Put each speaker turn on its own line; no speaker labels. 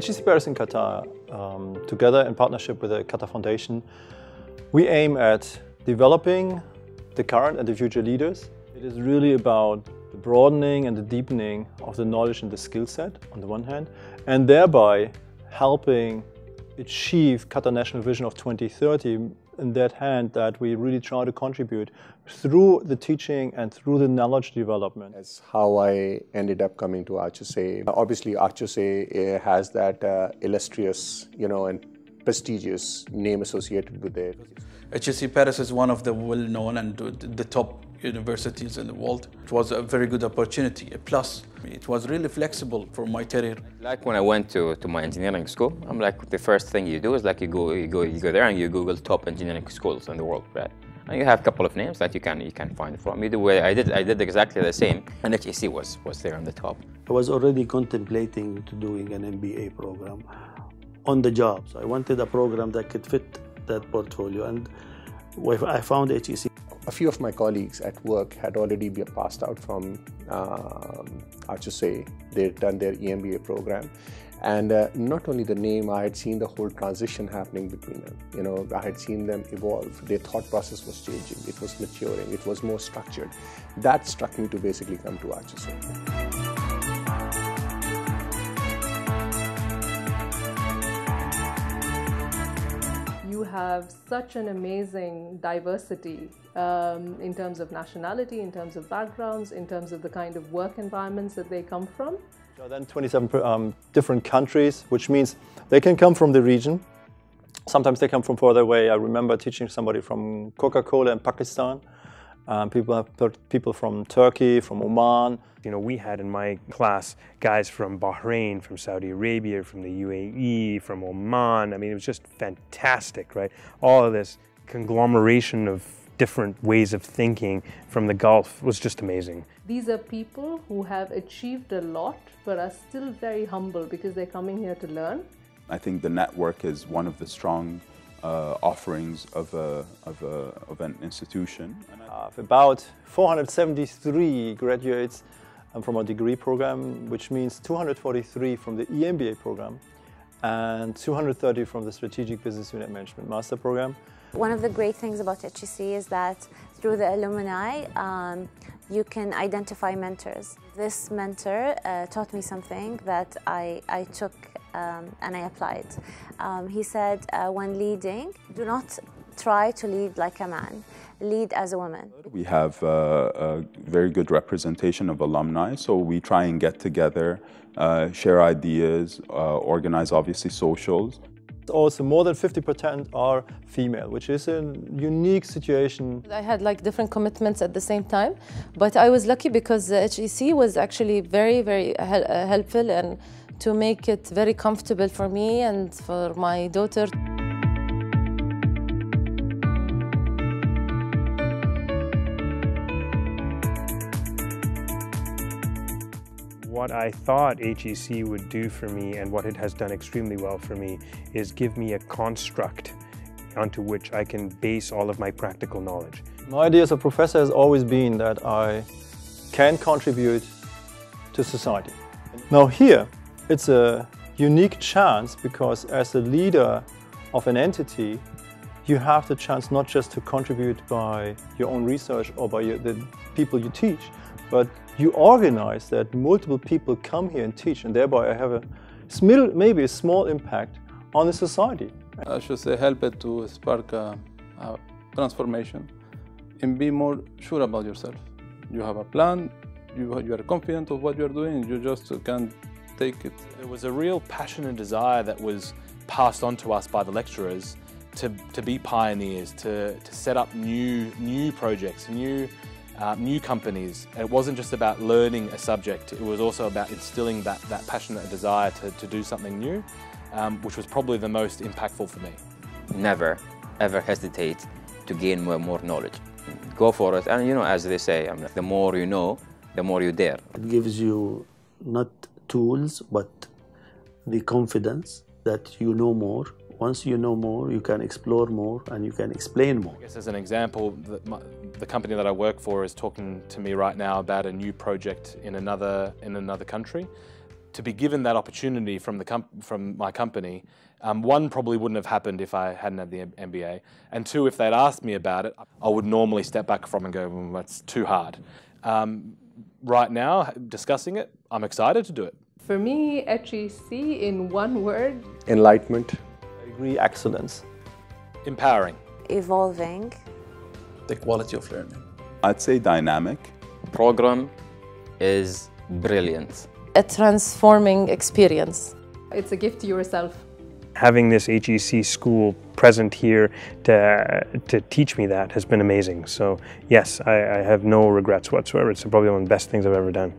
HEC Paris in Qatar, together in partnership with the Qatar Foundation, we aim at developing the current and the future leaders. It is really about the broadening and the deepening of the knowledge and the skill set on the one hand, and thereby helping achieve Qatar National Vision of 2030 in that hand that we really try to contribute through the teaching and through the knowledge development.
That's how I ended up coming to HEC. Obviously, HEC has that illustrious, and prestigious name associated with it.
HEC Paris is one of the well-known and the top universities in the world. It was a very good opportunity, a plus. It was really flexible for my career.
Like when I went to my engineering school, I'm like, the first thing you do is like you go there and you Google top engineering schools in the world, right? And you have a couple of names that you can find from. Either way, I did exactly the same, and HEC was there on the top.
I was already contemplating to doing an MBA program on the job. So I wanted a program that could fit that portfolio, and I found HEC.
A few of my colleagues at work had already been passed out from HEC. They'd done their EMBA program. And not only the name, I had seen the whole transition happening between them. I had seen them evolve. Their thought process was changing. It was maturing. It was more structured. That struck me to basically come to HEC.
You have such an amazing diversity in terms of nationality, in terms of backgrounds, in terms of the kind of work environments that they come from.
So then 27 different countries, which means they can come from the region. Sometimes they come from further away. I remember teaching somebody from Coca-Cola in Pakistan. People from Turkey, from Oman.
We had in my class guys from Bahrain, from Saudi Arabia, from the UAE, from Oman. I mean, it was just fantastic, right? All of this conglomeration of different ways of thinking from the Gulf was just amazing.
These are people who have achieved a lot but are still very humble because they're coming here to learn.
I think the network is one of the strong offerings of an institution.
About 473 graduates from a degree program, which means 243 from the EMBA program and 230 from the Strategic Business Unit Management Master Program.
One of the great things about HEC is that through the alumni, you can identify mentors. This mentor taught me something that I took and I applied. He said, when leading, do not try to lead like a man, lead as a woman.
We have a very good representation of alumni, so we try and get together, share ideas, organize obviously socials.
Also, more than 50% are female, which is a unique situation.
I had different commitments at the same time, but I was lucky because HEC was actually very, very helpful and to make it very comfortable for me and for my daughter.
What I thought HEC would do for me, and what it has done extremely well for me, is give me a construct onto which I can base all of my practical knowledge.
My idea as a professor has always been that I can contribute to society. Now here, it's a unique chance because as a leader of an entity, you have the chance not just to contribute by your own research or by the people you teach, but you organize that multiple people come here and teach, and thereby I have maybe a small impact on the society.
I should say help it to spark a transformation and be more sure about yourself. You have a plan, you are confident of what you're doing, you just can't take it.
There was a real passion and desire that was passed on to us by the lecturers to be pioneers, to set up new projects, new companies. And it wasn't just about learning a subject, it was also about instilling that passionate desire to do something new, which was probably the most impactful for me.
Never, ever hesitate to gain more knowledge. Go for it, and as they say, the more you know, the more you dare.
It gives you not tools, but the confidence that you know more. Once you know more, you can explore more and you can explain more.
I guess as an example, the company that I work for is talking to me right now about a new project in another country. to be given that opportunity from my company, one, probably wouldn't have happened if I hadn't had the MBA, and two, if they'd asked me about it, I would normally step back from and go, well, that's too hard. Right now, discussing it, I'm excited to do it.
For me, HEC in one word.
Enlightenment.
I agree, excellence.
Empowering.
Evolving.
The quality of learning.
I'd say dynamic.
Program is brilliant.
A transforming experience.
It's a gift to yourself.
Having this HEC school present here to teach me that has been amazing. So yes, I have no regrets whatsoever. It's probably one of the best things I've ever done.